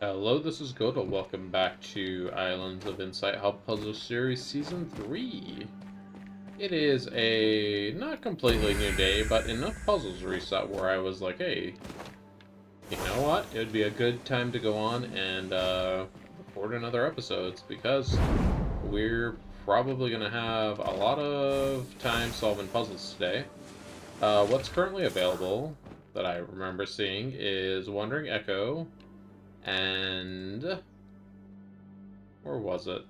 Hello, this is Goto. Welcome back to Islands of Insight Hub Puzzle Series Season 3. It is a not completely new day, but enough puzzles reset where I was like, hey, you know what? It would be a good time to go on and record another episodes because we're probably going to have a lot of time solving puzzles today. What's currently available that I remember seeing is Wandering Echo, and where was it?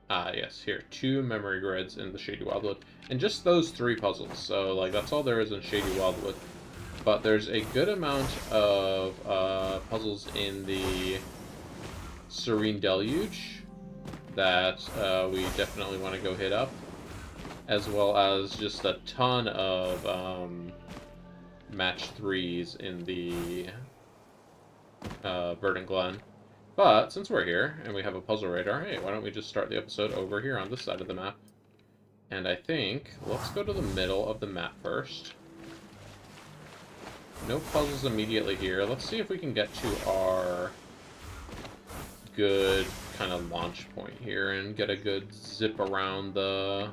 Ah, yes, here. 2 memory grids in the Shady Wildwood. And just those 3 puzzles. So, like, that's all there is in Shady Wildwood. But there's a good amount of puzzles in the Serene Deluge that we definitely want to go hit up. As well as just a ton of match 3s in the Verdent Glenn. But since we're here and we have a puzzle radar, hey, why don't we just start the episode over here on this side of the map? And I think let's go to the middle of the map first. No puzzles immediately here. Let's see if we can get to our good kind of launch point here and get a good zip around the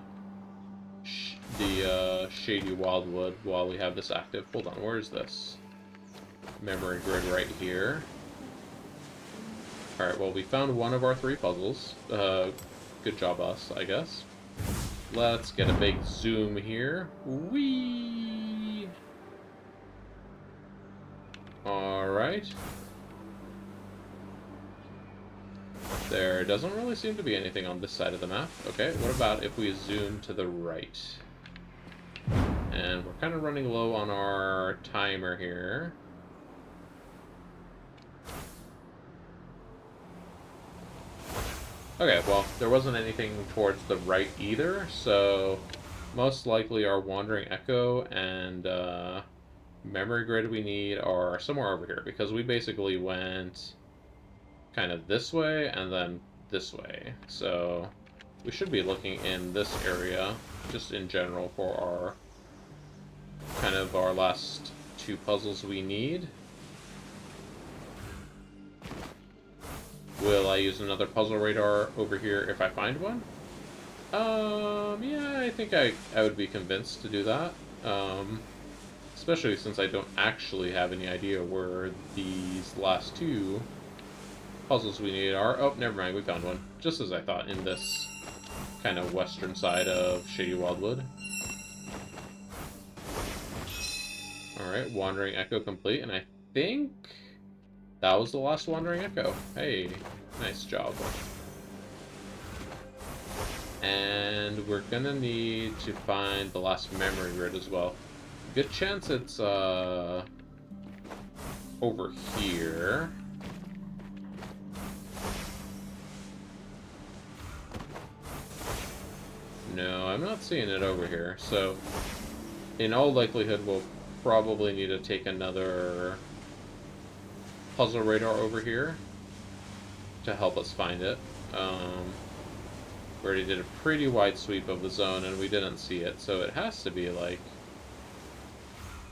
Shady Wildwood while we have this active. Hold on, where is this? Memory grid right here. Alright, well, we found one of our 3 puzzles. Good job, us, I guess. Let's get a big zoom here. Whee! Alright. There doesn't really seem to be anything on this side of the map. Okay, what about if we zoom to the right? And we're kind of running low on our timer here. Okay, well, there wasn't anything towards the right either, so most likely our Wandering Echo and memory grid we need are somewhere over here, because we basically went kind of this way and then this way. So we should be looking in this area, just in general, for our kind of our last 2 puzzles we need. Will I use another puzzle radar over here if I find one? Yeah, I think I would be convinced to do that. Especially since I don't actually have any idea where these last 2 puzzles we need are. Oh, never mind, we found one. Just as I thought, in this kind of western side of Shady Wildwood. Alright, Wandering Echo complete, and I think that was the last Wandering Echo. Hey, nice job. And we're gonna need to find the last memory grid as well. Good chance it's over here. No, I'm not seeing it over here. So, in all likelihood, we'll probably need to take another puzzle radar over here to help us find it. We already did a pretty wide sweep of the zone and we didn't see it, so it has to be like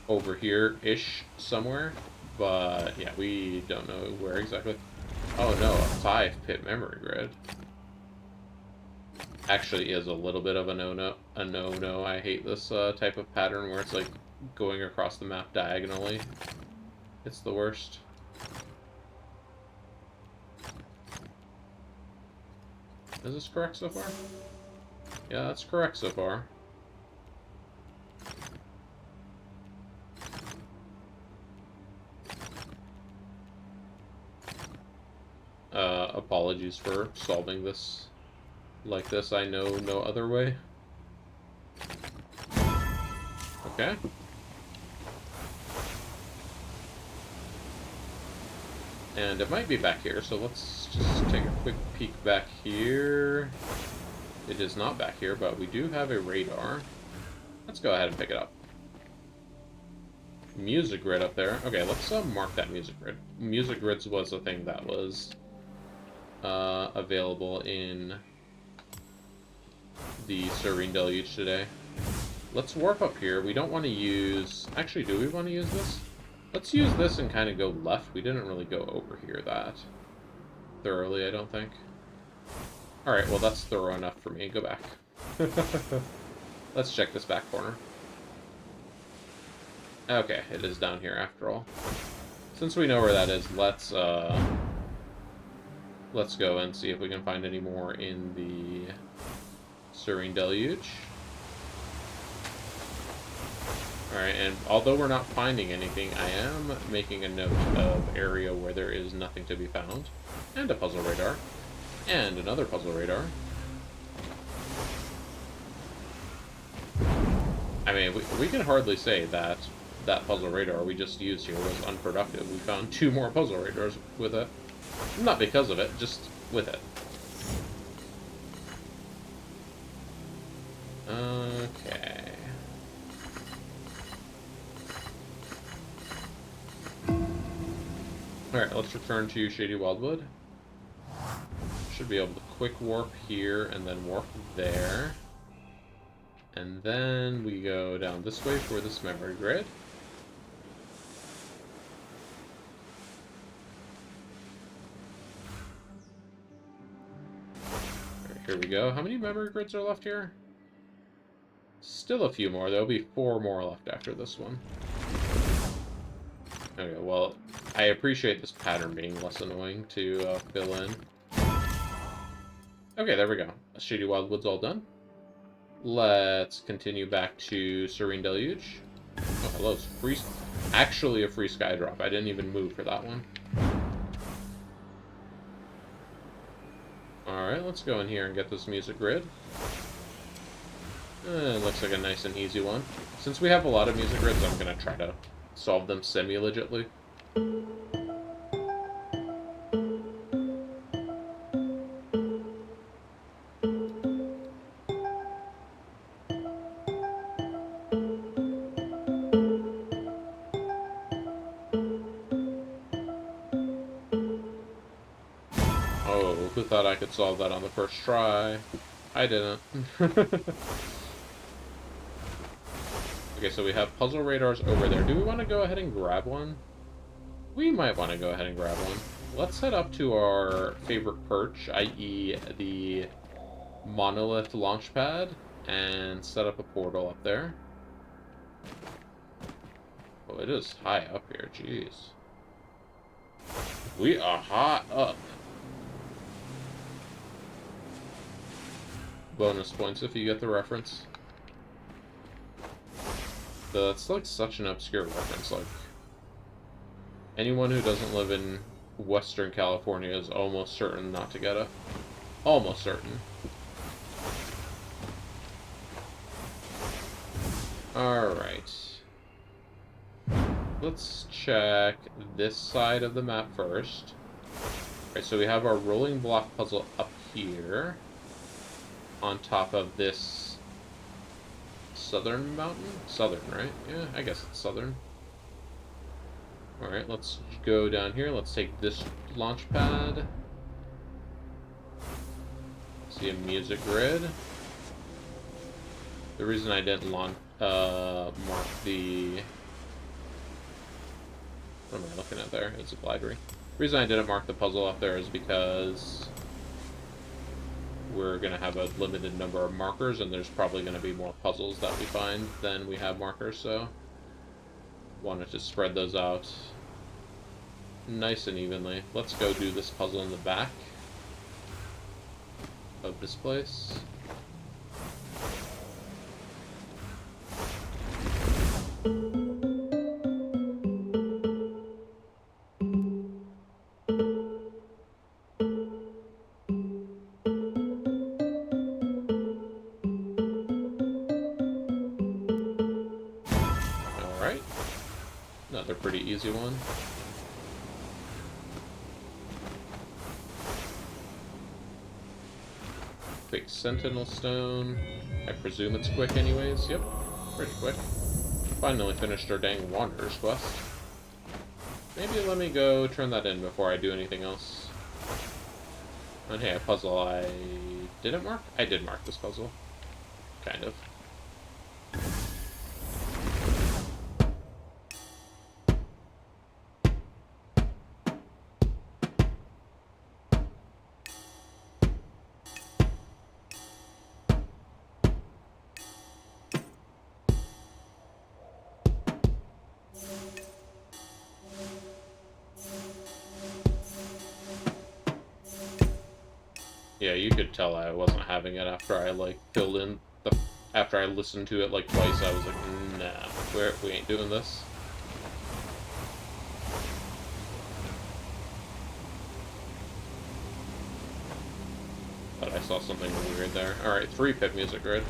over here-ish somewhere, but yeah, we don't know where exactly. Oh no, a 5-pit memory grid. Actually is a little bit of a no-no. I hate this type of pattern where it's like going across the map diagonally. It's the worst. Is this correct so far? Yeah, that's correct so far. Apologies for solving this like this. I know no other way. Okay. And it might be back here, so let's just take a quick peek back here. It is not back here, but we do have a radar. Let's go ahead and pick it up. Music grid up there. Okay, let's mark that music grid. Music grids was a thing that was available in the Serene Deluge today. Let's warp up here. We don't want to use... Actually, do we want to use this? Let's use this and kind of go left. We didn't really go over here that thoroughly, I don't think. Alright, well that's thorough enough for me. Go back. Let's check this back corner. Okay, it is down here after all. Since we know where that is, let's go and see if we can find any more in the Serene Deluge. Alright, and although we're not finding anything, I am making a note of area where there is nothing to be found. And a puzzle radar. And another puzzle radar. I mean, we can hardly say that that puzzle radar we just used here was unproductive. We found 2 more puzzle radars with it. Not because of it, just with it. Okay. Alright, let's return to Shady Wildwood. Should be able to quick warp here and then warp there. And then we go down this way for this memory grid. Alright, here we go. How many memory grids are left here? Still a few more. There'll be 4 more left after this one. Okay, well, I appreciate this pattern being less annoying to fill in. Okay, there we go. Shady Wildwood's all done. Let's continue back to Serene Deluge. Oh, hello, it's free. Actually, a free sky drop. I didn't even move for that one. Alright, let's go in here and get this music grid. It looks like a nice and easy one. Since we have a lot of music grids, I'm going to try to solve them semi-legitly. Oh, who thought I could solve that on the first try? I didn't. Okay, so we have puzzle radars over there. Do we want to go ahead and grab one? We might want to go ahead and grab one. Let's head up to our favorite perch, i.e. the monolith launch pad, and set up a portal up there. Oh, it is high up here, jeez. We are high up. Bonus points if you get the reference. That's like such an obscure reference. Like, anyone who doesn't live in Western California is almost certain not to get it. Almost certain. Alright. Let's check this side of the map first. Alright, so we have our rolling block puzzle up here. On top of this southern mountain? Southern, right? Yeah, I guess it's southern. Alright, let's go down here. Let's take this launch pad. See a music grid. The reason I didn't mark the... What am I looking at there? It's a glidery. The reason I didn't mark the puzzle up there is because we're going to have a limited number of markers, and there's probably going to be more puzzles that we find than we have markers, so wanted to spread those out nice and evenly. Let's go do this puzzle in the back of this place. Another pretty easy one. Quick Sentinel Stone. I presume it's quick anyways. Yep, pretty quick. Finally finished our dang Wanderer's quest. Maybe let me go turn that in before I do anything else. And hey, a puzzle I didn't mark? I did mark this puzzle. Kind of. Yeah, you could tell I wasn't having it after I, like, filled in the... After I listened to it, like, twice, I was like, nah, we ain't doing this. But I saw something weird there. Alright, 3 pit music grid.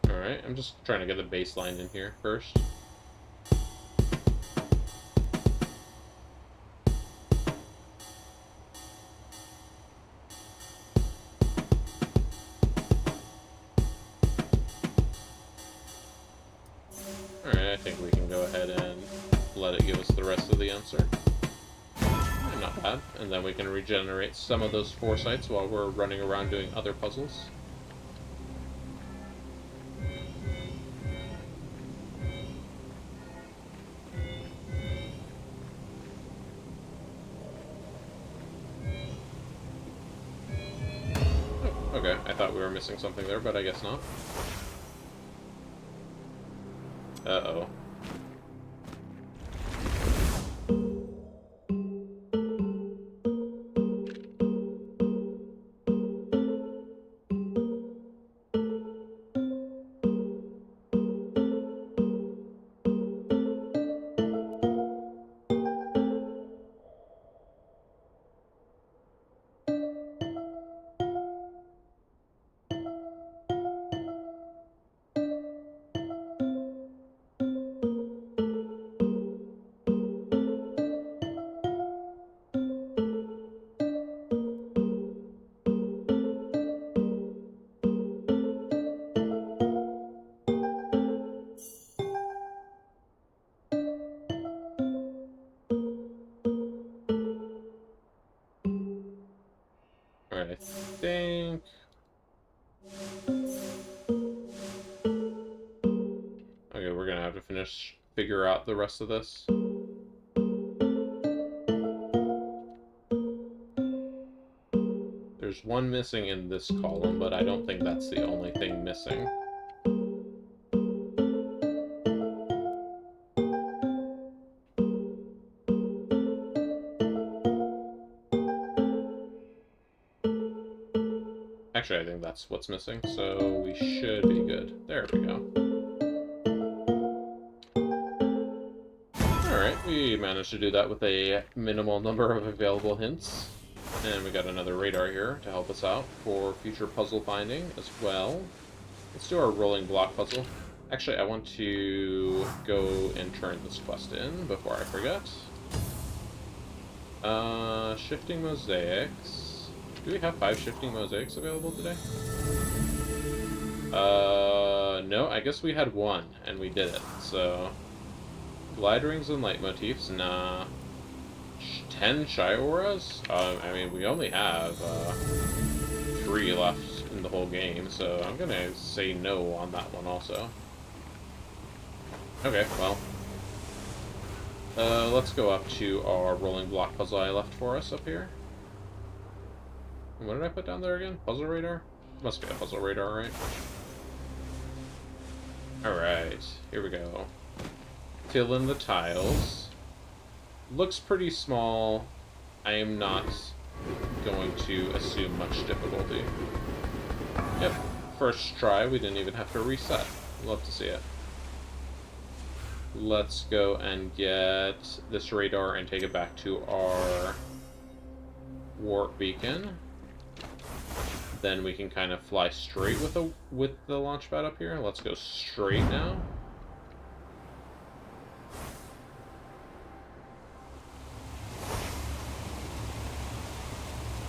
Alright, I'm just trying to get the baseline in here first. Alright, I think we can go ahead and let it give us the rest of the answer. Not bad. And then we can regenerate some of those foresights while we're running around doing other puzzles. Oh, okay, I thought we were missing something there, but I guess not. Uh-oh. Alright, I think... Okay, we're gonna have to figure out the rest of this. There's one missing in this column, but I don't think that's the only thing missing. Actually, I think that's what's missing, so we should be good. There we go. Alright, we managed to do that with a minimal number of available hints. And we got another radar here to help us out for future puzzle finding as well. Let's do our rolling block puzzle. Actually, I want to go and turn this quest in before I forget. Shifting mosaics. Do we have 5 shifting mosaics available today? No, I guess we had 1, and we did it, so... Glide rings and leitmotifs, nah. 10 shy auras? I mean, we only have, 3 left in the whole game, so I'm gonna say no on that one also. Okay, well. Let's go up to our rolling block puzzle I left for us up here. What did I put down there again? Puzzle radar? Must be a puzzle radar, right? Alright, here we go. Fill in the tiles. Looks pretty small. I am not going to assume much difficulty. Yep, first try, we didn't even have to reset. Love to see it. Let's go and get this radar and take it back to our warp beacon. Then we can kind of fly straight with the launch pad up here. Let's go straight now.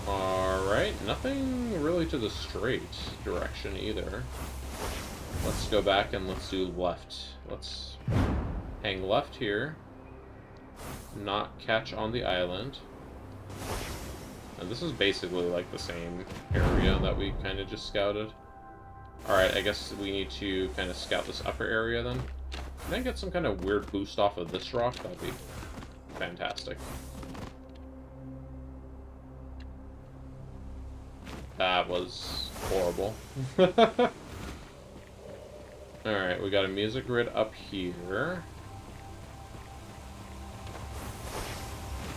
Alright, nothing really to the straight direction either. Let's go back and let's do left. Let's hang left here. Not catch on the island. And this is basically like the same area that we kind of just scouted. Alright, I guess we need to kind of scout this upper area then. Can I get some kind of weird boost off of this rock? That'd be fantastic. That was horrible. Alright, we got a music grid up here.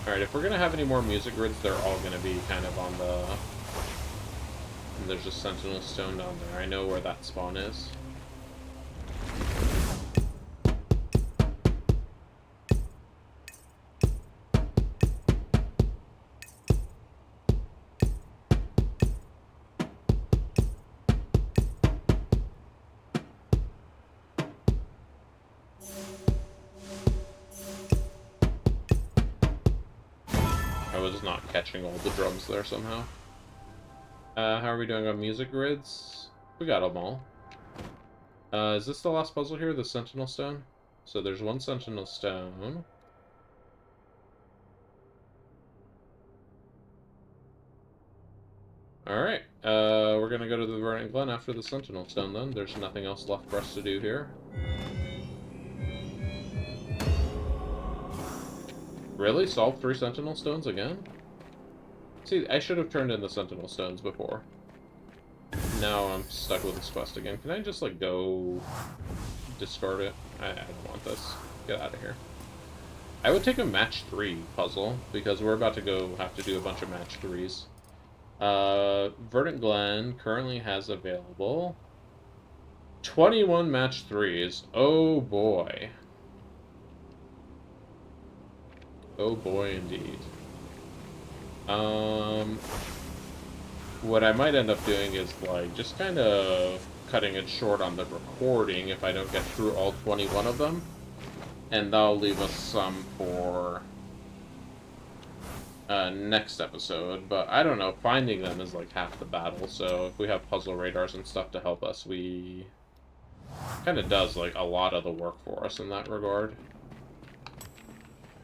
Alright, if we're gonna have any more music grids, they're all gonna be kind of on the... And there's a sentinel stone down there. I know where that spawn is. I was not catching all the drums there somehow. How are we doing on music grids? We got them all. Is this the last puzzle here, the sentinel stone? So there's one sentinel stone. Alright, we're gonna go to the Verdent Glenn after the sentinel stone then. There's nothing else left for us to do here. Really? Solve 3 sentinel stones again? See, I should have turned in the sentinel stones before. Now I'm stuck with this quest again. Can I just, like, go discard it? I don't want this. Get out of here. I would take a match 3 puzzle, because we're about to have to do a bunch of match 3s. Verdent Glenn currently has available 21 match 3s. Oh boy. Oh boy indeed. What I might end up doing is, like, just kind of cutting it short on the recording if I don't get through all 21 of them. And that'll leave us some for next episode. But I don't know, finding them is like half the battle. So if we have puzzle radars and stuff to help us, we kind of does like a lot of the work for us in that regard.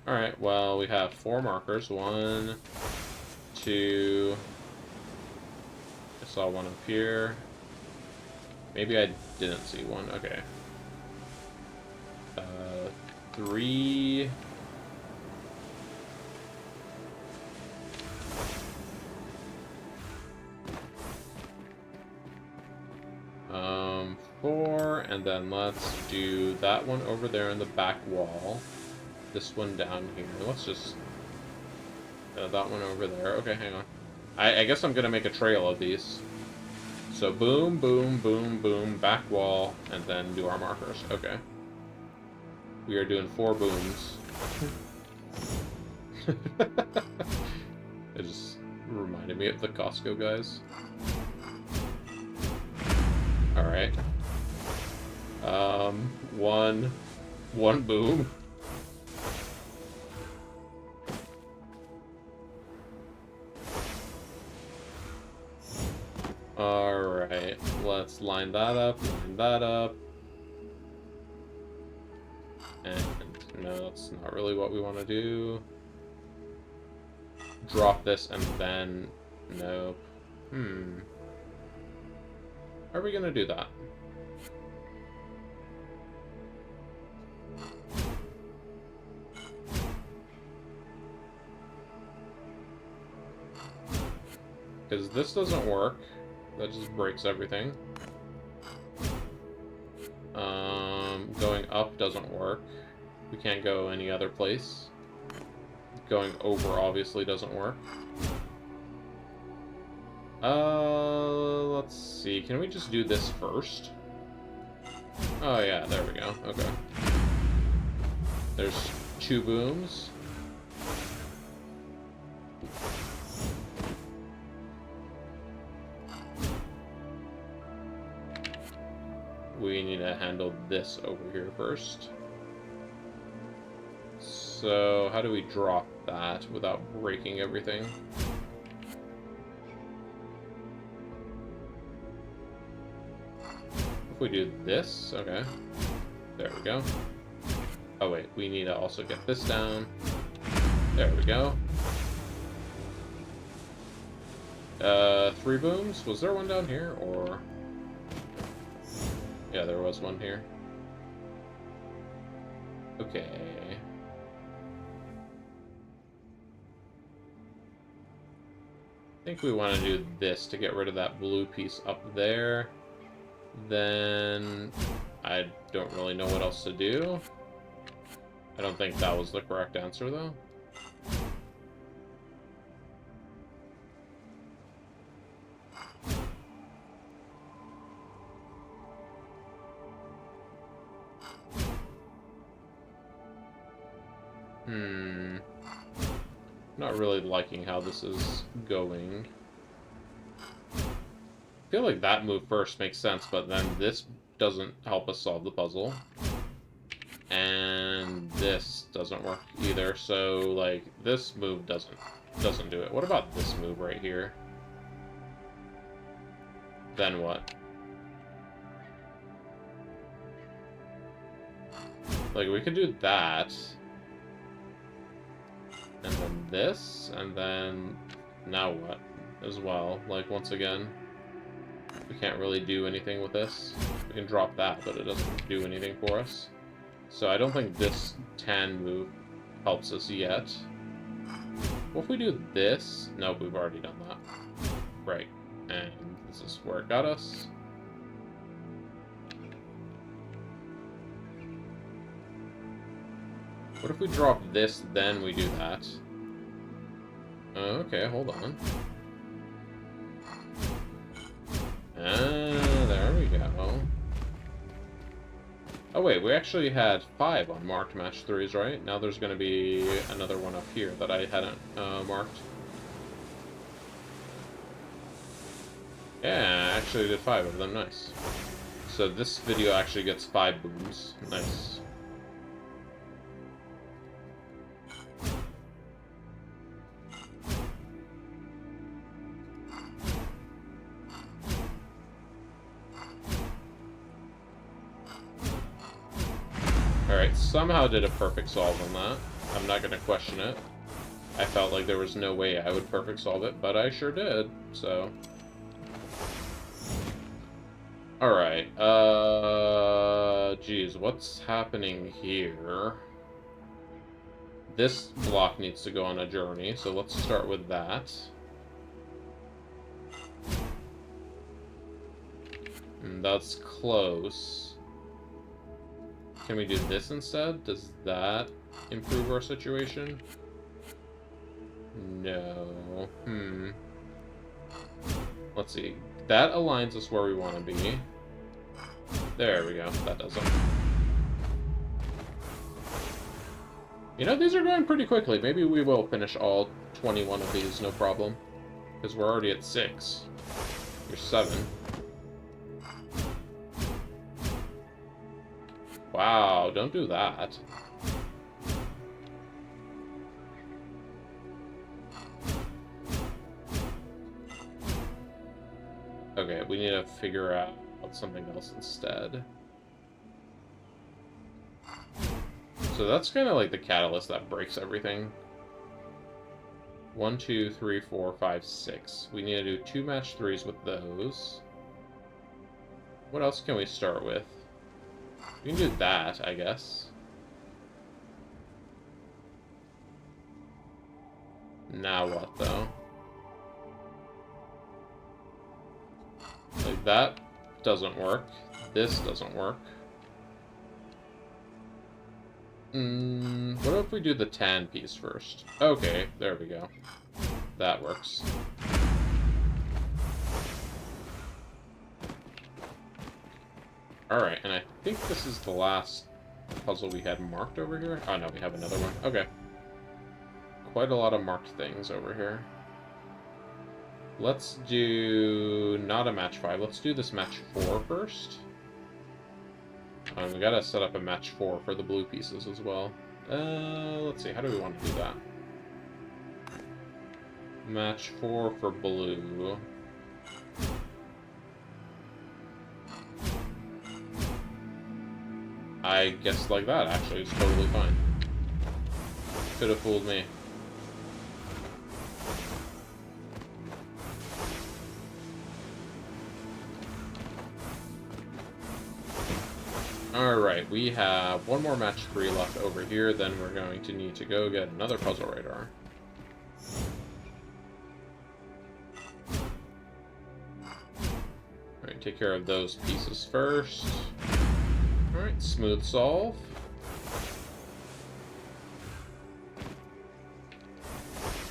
Alright, well, we have 4 markers. 1, 2... I saw one up here. Maybe I didn't see one. Okay. 3... 4, and then let's do that one over there in the back wall. This one down here. Let's just... that one over there. Okay, hang on. I guess I'm gonna make a trail of these. So boom, boom, boom, boom, back wall, and then do our markers. Okay. We are doing 4 booms. It just reminded me of the Costco guys. Alright. One boom. Alright, let's line that up, and no, that's not really what we want to do. Drop this and then, nope. How are we gonna do that? Because this doesn't work. That just breaks everything. Going up doesn't work. We can't go any other place. Going over obviously doesn't work. Let's see. Can we just do this first? Oh yeah, there we go. Okay. There's 2 booms. We need to handle this over here first. So, how do we drop that without breaking everything? If we do this, okay. There we go. Oh wait, we need to also get this down. There we go. 3 booms? Was there one down here, or... Yeah, there was one here. Okay. think we want to do this to get rid of that blue piece up there. Then I don't really know what else to do. I don't think that was the correct answer, though. Not really liking how this is going. I feel like that move first makes sense, but then this doesn't help us solve the puzzle. And this doesn't work either, so, like, this move doesn't do it. What about this move right here? Then what? Like, we could do that. And then this, and then now what as well? Like, once again, we can't really do anything with this. We can drop that, but it doesn't do anything for us. So I don't think this tan move helps us yet. What if we do this? Nope, we've already done that. Right, and this is where it got us. What if we drop this, then we do that? Okay, hold on. There we go. Oh wait, we actually had 5 unmarked match 3s, right? Now there's going to be another one up here that I hadn't marked. Yeah, I actually did 5 of them, nice. So this video actually gets 5 booms, nice. Alright, somehow did a perfect solve on that. I'm not going to question it. I felt like there was no way I would perfect solve it, but I sure did, so... Alright, geez, what's happening here? This block needs to go on a journey, so let's start with that. And that's close. Can we do this instead? Does that improve our situation? No. Let's see. That aligns us where we want to be. There we go. That does it. You know, these are going pretty quickly. Maybe we will finish all 21 of these, no problem. Because we're already at 6. You're 7. Wow, don't do that. Okay, we need to figure out something else instead. So that's kind of like the catalyst that breaks everything. 1, 2, 3, 4, 5, 6. We need to do 2 match 3s with those. What else can we start with? We can do that, I guess. Now what, though? Like, that doesn't work. This doesn't work. What if we do the tan piece first? Okay, there we go. That works. Alright, and I think this is the last puzzle we had marked over here. Oh no, we have another one. Okay. Quite a lot of marked things over here. Let's do not a match 5. Let's do this match 4 first. We gotta set up a match 4 for the blue pieces as well. Let's see, how do we want to do that? Match 4 for blue. I guess like that, actually. It's totally fine. Could have fooled me. Alright, we have one more match 3 left over here, then we're going to need to go get another puzzle radar. take care of those pieces first. Alright, smooth solve.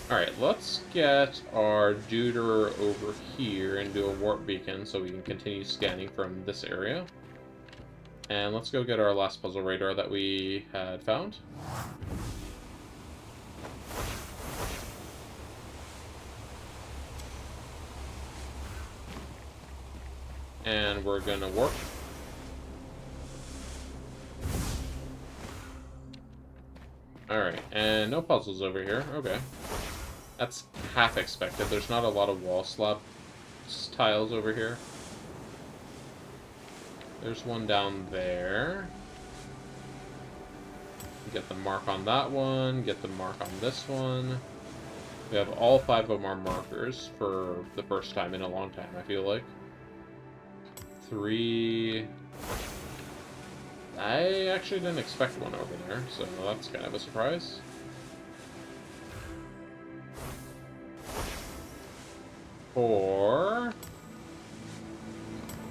Alright, let's get our duder over here and do a warp beacon so we can continue scanning from this area. And let's go get our last puzzle radar that we had found. And we're gonna warp. Alright, and no puzzles over here. Okay. That's half expected. There's not a lot of wall slab tiles over here. There's one down there. Get the mark on that one. Get the mark on this one. We have all 5 of our markers for the first time in a long time, I feel like. 3... I actually didn't expect one over there, so that's kind of a surprise. 4...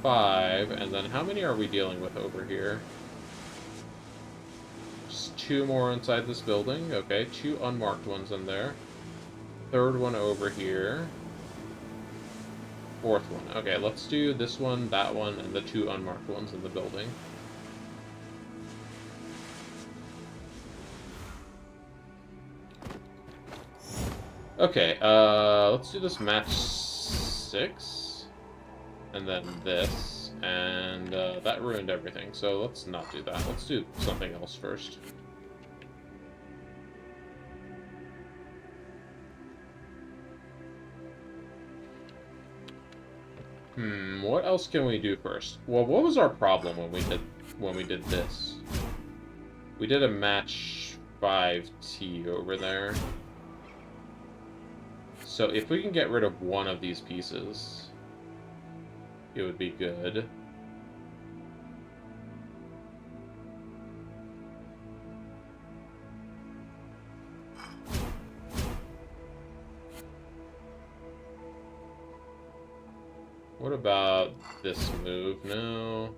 5, and then how many are we dealing with over here? Just 2 more inside this building. Okay, 2 unmarked ones in there. 3rd one over here. 4th one. Okay, let's do this one, that one, and the 2 unmarked ones in the building. Okay, let's do this match 6, and then this, and that ruined everything, so let's not do that. Let's do something else first. What else can we do first? Well, what was our problem when we did this? We did a match 5T over there. So if we can get rid of one of these pieces, it would be good. What about this move? No.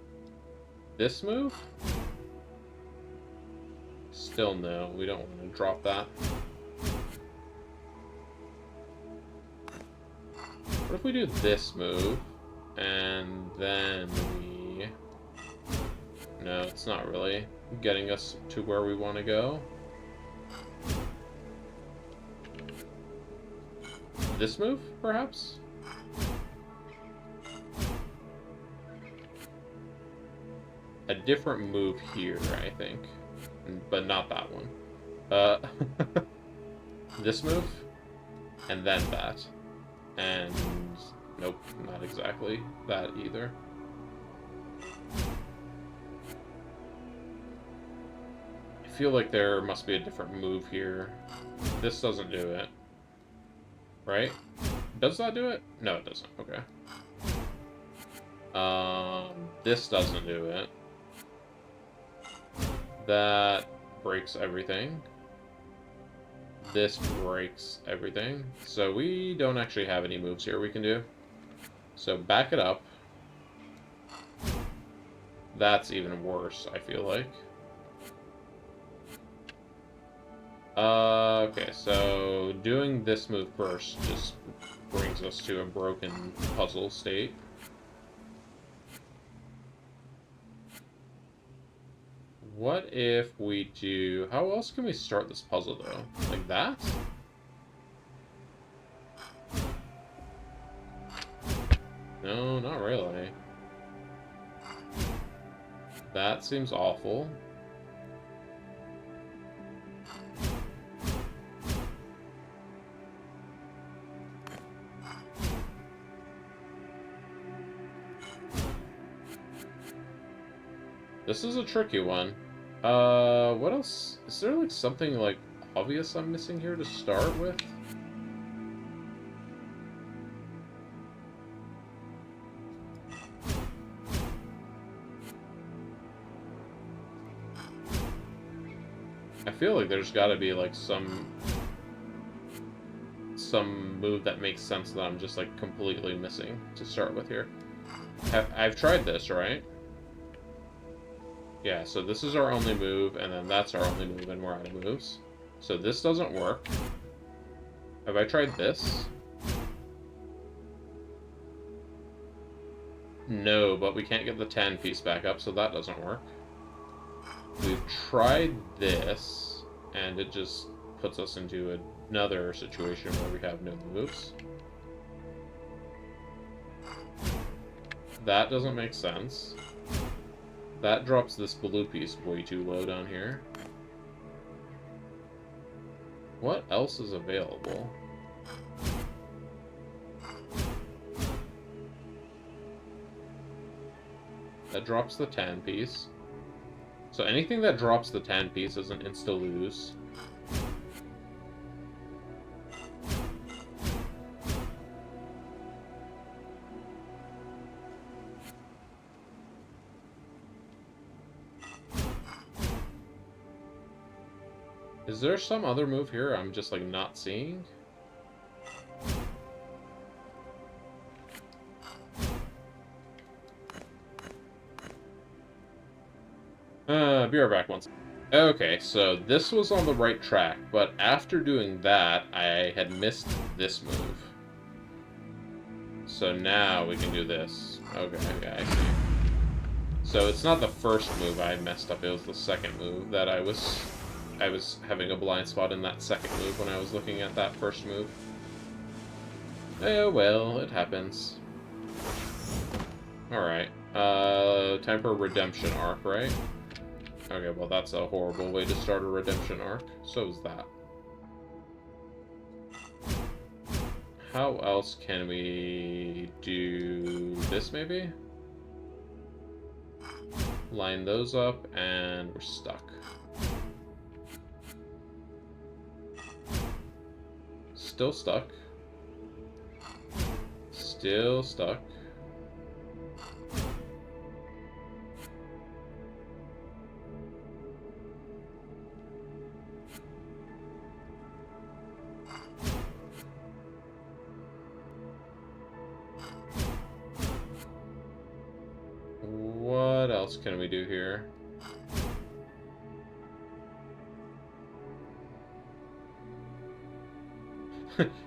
This move? Still no. We don't want to drop that. What if we do this move, and then we... No, it's not really getting us to where we want to go. This move, perhaps? A different move here, I think. But not that one. This move, and then that. And nope, not exactly that either. I feel like there must be a different move here. This doesn't do it. Right? Does that do it? No, it doesn't. Okay. This doesn't do it. That breaks everything. This breaks everything. So we don't actually have any moves here we can do. So back it up. That's even worse, I feel like. Okay, so doing this move first just brings us to a broken puzzle state. What if we do... How else can we start this puzzle, though? Like that? No, not really. That seems awful. This is a tricky one. What else? Is there, like, something, like, obvious I'm missing here to start with? I feel like there's gotta be, like, some move that makes sense that I'm just, like, completely missing to start with here. I've tried this, right? Yeah, so this is our only move, and then that's our only move, and we're out of moves. So this doesn't work. Have I tried this? No, but we can't get the 10 piece back up, so that doesn't work. We've tried this, and it just puts us into another situation where we have no moves. That doesn't make sense. That drops this blue piece way too low down here. What else is available? That drops the 10 piece. So anything that drops the 10 piece is an insta-lose. Is there some other move here I'm just, like, not seeing? Be right back once. Okay, so this was on the right track, but after doing that, I had missed this move. So now we can do this. Okay, I see. So it's not the first move I messed up, it was the second move that I was having a blind spot in that second move when I was looking at that first move. Oh well, it happens. Alright, time for a redemption arc, right? Okay, well that's a horrible way to start a redemption arc. So is that. How else can we do this, maybe? Line those up, and we're stuck. Still stuck. Still stuck. What else can we do here?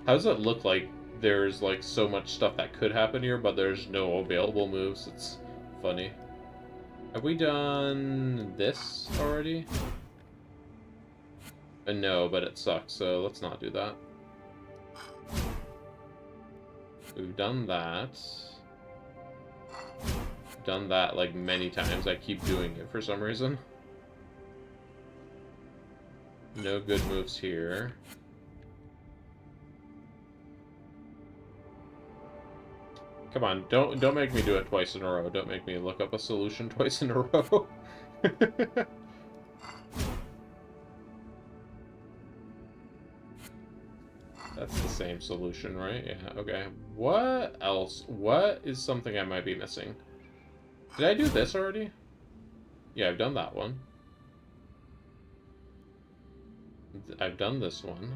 How does it look like there's like so much stuff that could happen here, but there's no available moves? It's funny. Have we done this already? No, but it sucks, so let's not do that. We've done that. Done that like many times. I keep doing it for some reason. No good moves here. Come on, don't make me do it twice in a row. Don't make me look up a solution twice in a row. That's the same solution, right? Yeah, okay. What else? What is something I might be missing? Did I do this already? Yeah, I've done that one. I've done this one.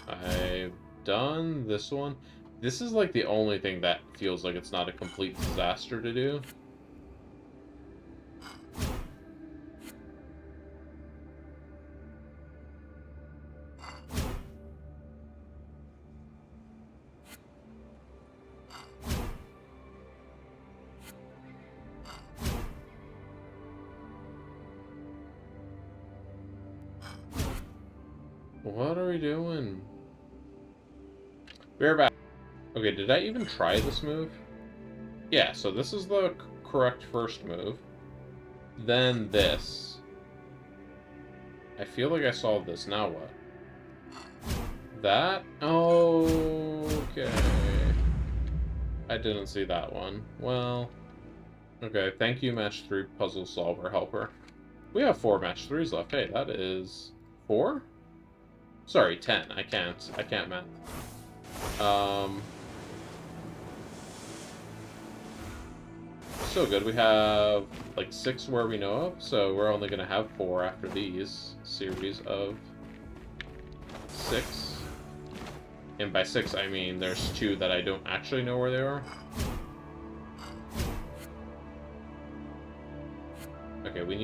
I've done this one. This is like the only thing that feels like it's not a complete disaster to do. What are we doing? We're back. Okay, did I even try this move? Yeah, so this is the correct first move. Then this. I feel like I solved this. Now what? That? Oh, okay. I didn't see that one. Well, okay. Thank you, Match 3 Puzzle Solver Helper. We have 4 Match 3s left. Hey, that is 4? Sorry, 10. I can't math. So good. We have like 6 where we know of, so we're only gonna have 4 after these series of 6. And by 6 I mean there's 2 that I don't actually know where they are.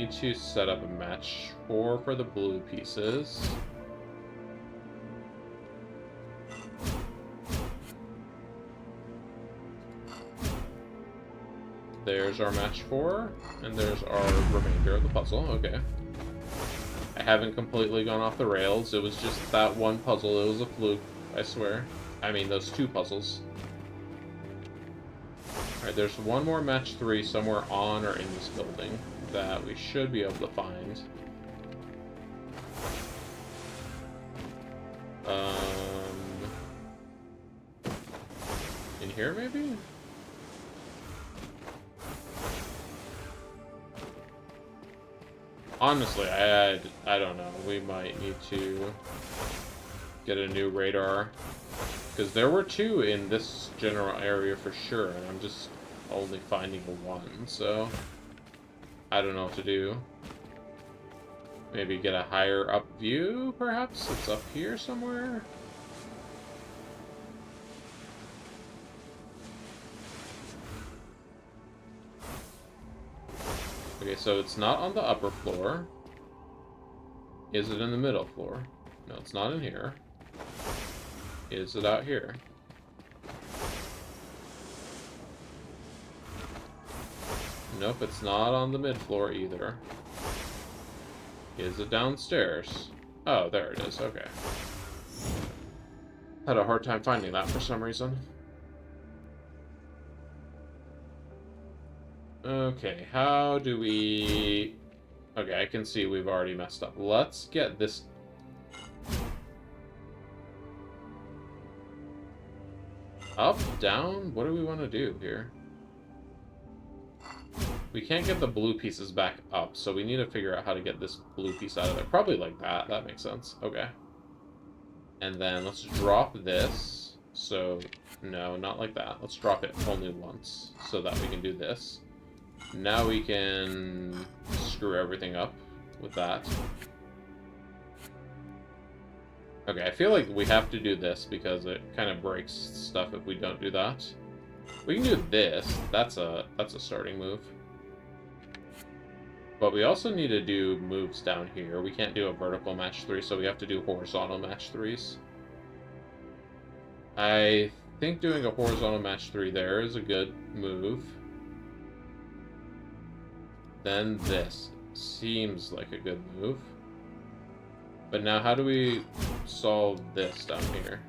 need to set up a match 4 for the blue pieces. There's our match 4, and there's our remainder of the puzzle. Okay. I haven't completely gone off the rails. It was just that one puzzle. It was a fluke, I swear. I mean, those 2 puzzles. Alright, there's one more match 3 somewhere on or in this building that we should be able to find. In here, maybe? Honestly, I don't know. We might need to get a new radar. Because there were 2 in this general area for sure, and I'm just only finding 1, so I don't know what to do. Maybe get a higher up view, perhaps? It's up here somewhere? Okay, so it's not on the upper floor. Is it in the middle floor? No, it's not in here. Is it out here? Nope, it's not on the mid floor either. Is it downstairs? Oh, there it is. Okay. Had a hard time finding that for some reason. Okay, how do we... Okay, I can see we've already messed up. Let's get this... Up, down? What do we want to do here? We can't get the blue pieces back up, so we need to figure out how to get this blue piece out of there. Probably like that. That makes sense. Okay. And then let's drop this. So, no, not like that. Let's drop it only once so that we can do this. Now we can screw everything up with that. Okay, I feel like we have to do this because it kind of breaks stuff if we don't do that. We can do this. That's a starting move. But we also need to do moves down here. We can't do a vertical match 3, so we have to do horizontal match 3s. I think doing a horizontal match 3 there is a good move. Then this seems like a good move. But now how do we solve this down here?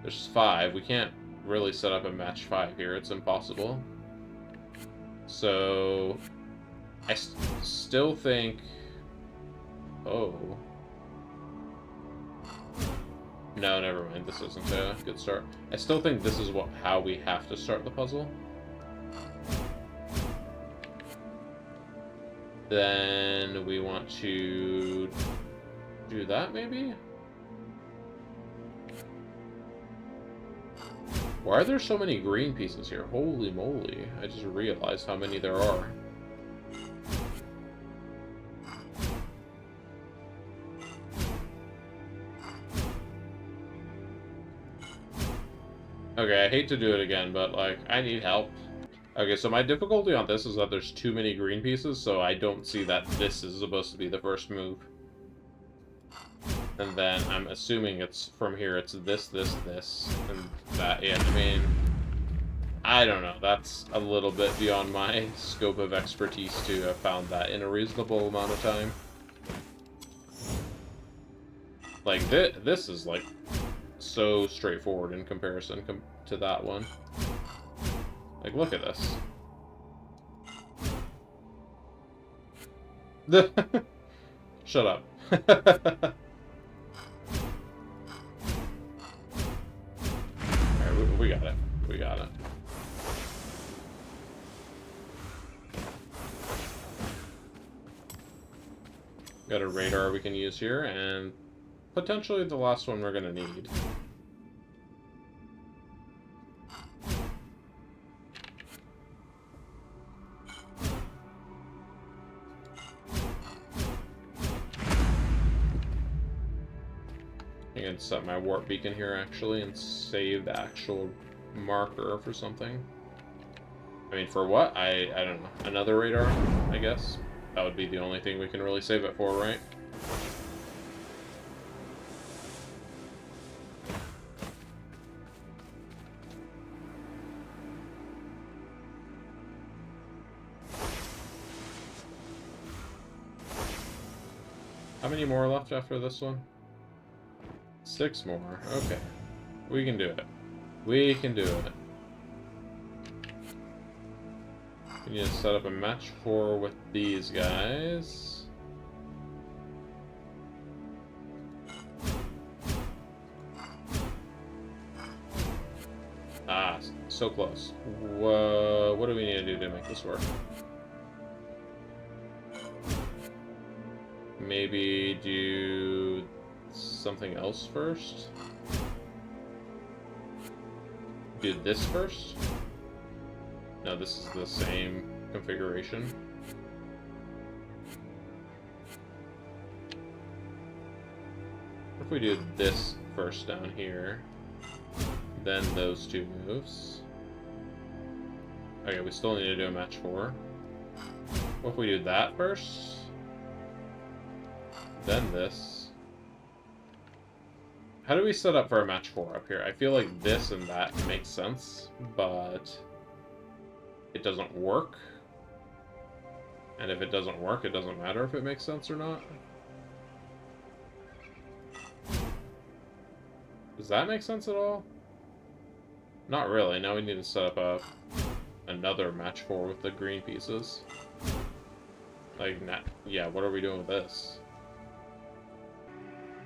There's 5. We can't really set up a match 5 here. It's impossible. So I still think... Oh. No, never mind. This isn't a good start. I still think this is how we have to start the puzzle. Then we want to do that, maybe? Why are there so many green pieces here? Holy moly. I just realized how many there are. Okay, I hate to do it again, but, like, I need help. Okay, so my difficulty on this is that there's too many green pieces, so I don't see that this is supposed to be the first move. And then I'm assuming it's from here, it's this, and that. Yeah, I mean, I don't know. That's a little bit beyond my scope of expertise to have found that in a reasonable amount of time. Like, this is, like, so straightforward in comparison to that one. Like, look at this. Shut up. Alright, we got it. We got it. Got a radar we can use here, and potentially the last one we're gonna need. I can set my warp beacon here, actually, and save the actual marker for something. I mean, for what? I don't know. Another radar, I guess? that would be the only thing we can really save it for, right? How many more left after this one? 6 more. Okay. We can do it. We can do it. We need to set up a match 4 with these guys. Ah, so close. What do we need to do to make this work? Maybe do something else first? Do this first? No, this is the same configuration. What if we do this first down here, then those 2 moves? Okay, we still need to do a match 4. What if we do that first? Then this. How do we set up for a match 4 up here? I feel like this and that makes sense, but it doesn't work. And if it doesn't work, it doesn't matter if it makes sense or not. Does that make sense at all? Not really. Now we need to set up another match 4 with the green pieces. Like, yeah, what are we doing with this?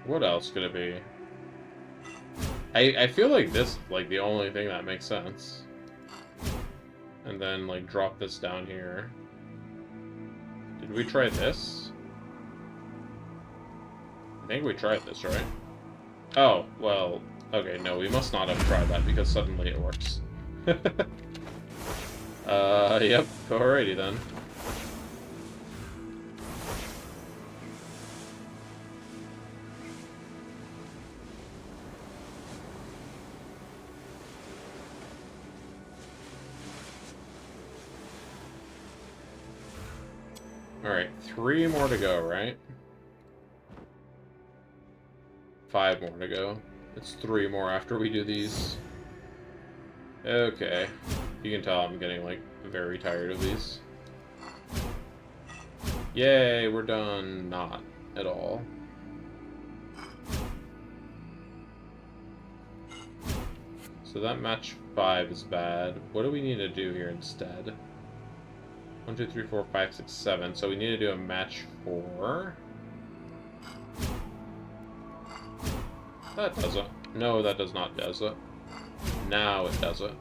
What else could it be? I feel like this is, like, the only thing that makes sense. And then, like, drop this down here. Did we try this? I think we tried this, right? Oh, well, okay, no, we must not have tried that because suddenly it works. Yep, alrighty then. Alright, 3 more to go, right? 5 more to go. It's 3 more after we do these. Okay. You can tell I'm getting, like, very tired of these. Yay, we're done. Not at all. So that match 5 is bad. What do we need to do here instead? 1, 2, 3, 4, 5, 6, 7. So we need to do a match 4. That does it. No, that does not does it. Now it does it.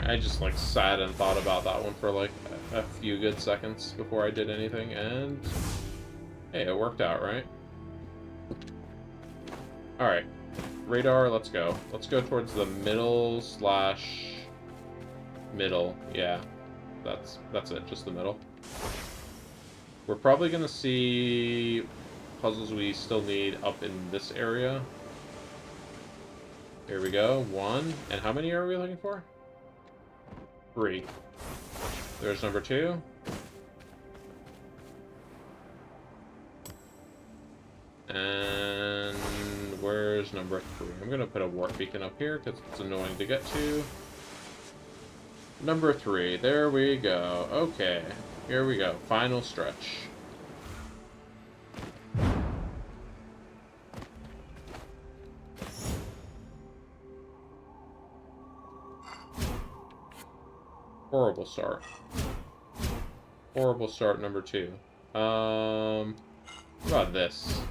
I just, like, sat and thought about that one for, like, a few good seconds before I did anything, and hey, it worked out, right? Alright. Radar, let's go. Let's go towards the middle slash middle. Yeah. That's it, just the middle. We're probably gonna see puzzles we still need up in this area. Here we go. 1. And how many are we looking for? 3. There's number 2. And where's number 3? I'm gonna put a warp beacon up here because it's annoying to get to. Number 3. There we go. Okay. Here we go. Final stretch. Horrible start. Horrible start, number 2. What about this?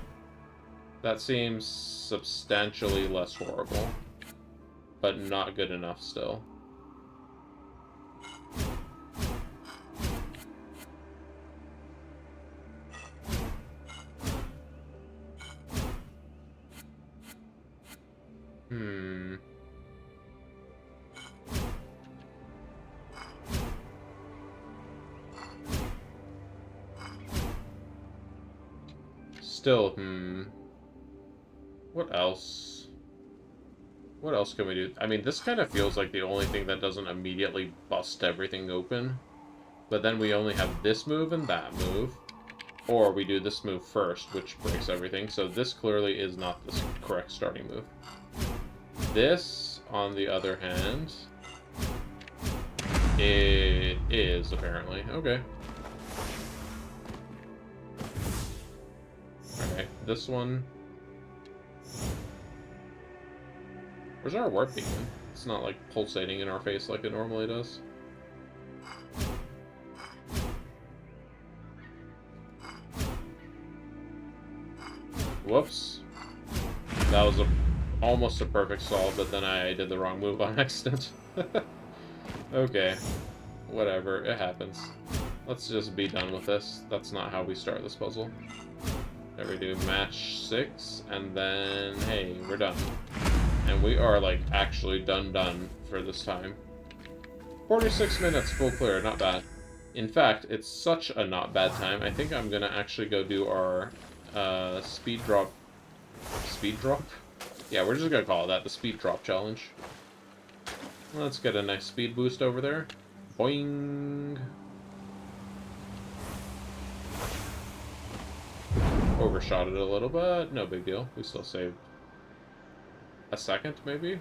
That seems substantially less horrible, but not good enough still. still, what else? What else can we do? I mean, this kind of feels like the only thing that doesn't immediately bust everything open. But then we only have this move and that move. Or we do this move first, which breaks everything. So this clearly is not the correct starting move. This, on the other hand, it is, apparently. Okay. Alright, this one. Where's our warp beacon? It's not, like, pulsating in our face like it normally does. Whoops. That was almost a perfect solve, but then I did the wrong move on accident. Okay. Whatever, it happens. Let's just be done with this. That's not how we start this puzzle. There we do match 6, and then, hey, we're done. And we are, like, actually done for this time. 46 minutes, full clear, not bad. In fact, it's such a not bad time, I think I'm gonna actually go do our speed drop. Speed drop? Yeah, we're just gonna call it that, the speed drop challenge. Let's get a nice speed boost over there. Boing! Overshot it a little, but no big deal. We still saved a second, maybe?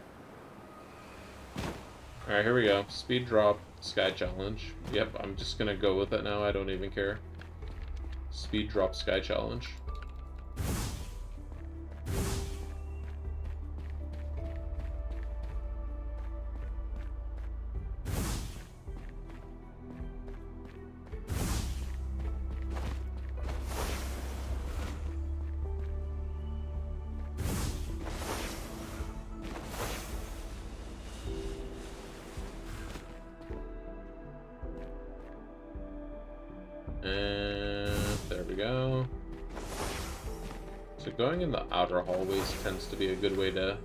Alright, here we go. Speed drop, sky challenge. Yep, I'm just gonna go with it now. I don't even care. Speed drop, sky challenge. And there we go. So going in the outer hallways tends to be a good way to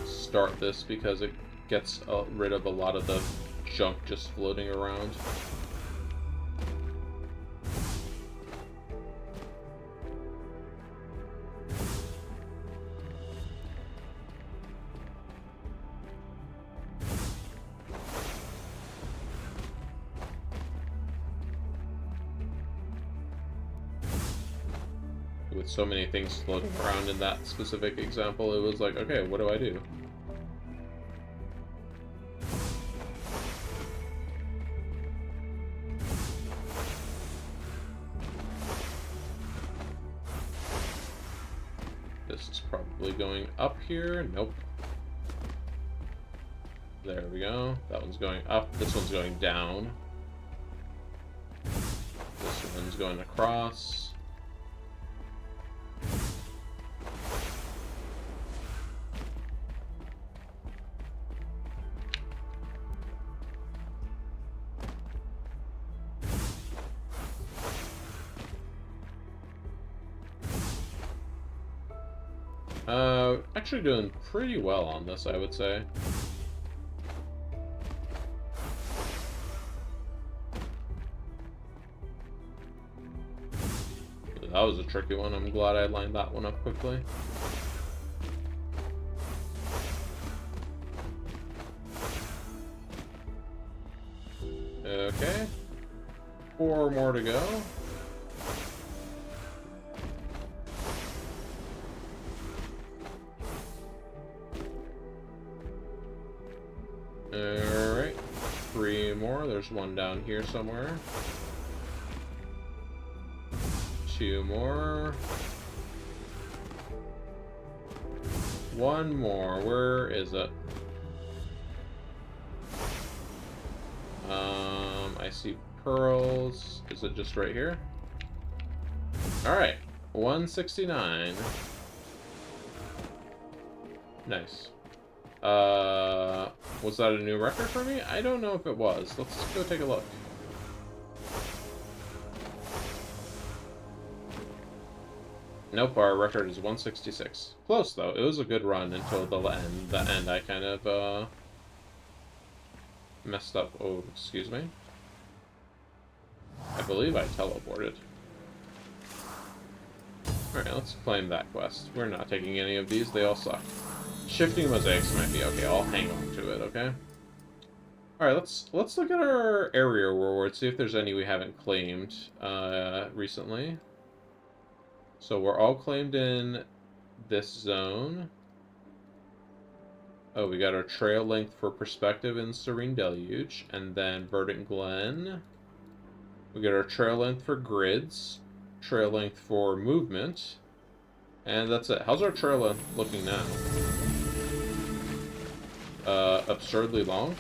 start this because it gets rid of a lot of the junk just floating around. With so many things floating around in that specific example, it was like, okay, what do I do? This is probably going up here. Nope. There we go. That one's going up. This one's going down. This one's going across. Actually doing pretty well on this, I would say. That was a tricky one. I'm glad I lined that one up quickly. Okay. 4 more to go. Alright. 3 more. There's one down here somewhere. 2 more. 1 more. Where is it? I see pearls. Is it just right here? Alright. 169. Nice. Was that a new record for me? I don't know if it was. Let's go take a look. Nope, our record is 166. Close, though. It was a good run until the end. The end, I kind of, messed up. Oh, excuse me. I believe I teleported. Alright, let's claim that quest. We're not taking any of these, they all suck. Shifting mosaics might be okay, I'll hang on to it, okay? Alright, let's look at our area rewards, see if there's any we haven't claimed recently. So we're all claimed in this zone. Oh, we got our trail length for perspective in Serene Deluge, and then Verdent Glenn. We got our trail length for grids, trail length for movement, and that's it. How's our trail length looking now? Absurdly long.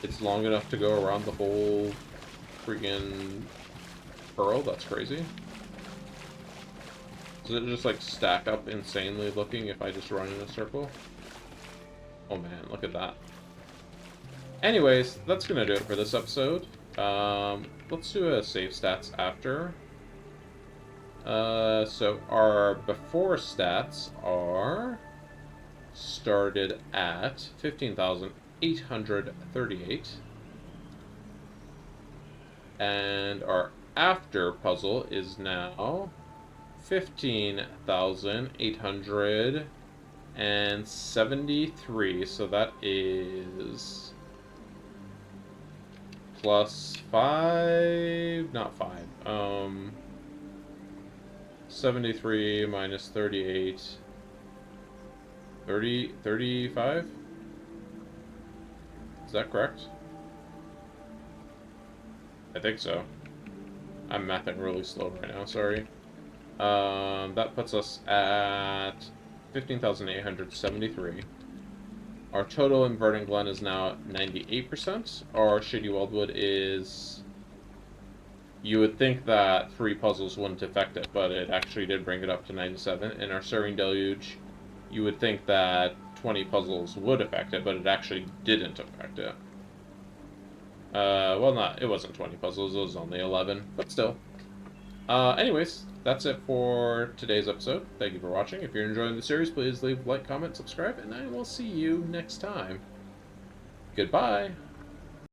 It's long enough to go around the whole freaking pearl. That's crazy. Does it just like stack up insanely looking if I just run in a circle? Oh man, look at that. Anyways, that's gonna do it for this episode. Let's do a save stats after. So our before stats are started at 15,838. And our after puzzle is now 15,873. So that is plus 5, not 5. 73 minus 38. 35? Is that correct? I think so. I'm mathing really slow right now, sorry. That puts us at 15,873. Our total in Verdent Glen is now 98%. Our Shady Wildwood is... You would think that 3 puzzles wouldn't affect it, but it actually did bring it up to 97. And our Serene Deluge, you would think that 20 puzzles would affect it, but it actually didn't affect it. Well, it wasn't 20 puzzles, it was only 11, but still. Anyways, that's it for today's episode. Thank you for watching. If you're enjoying the series, please leave a like, comment, subscribe, and I will see you next time. Goodbye!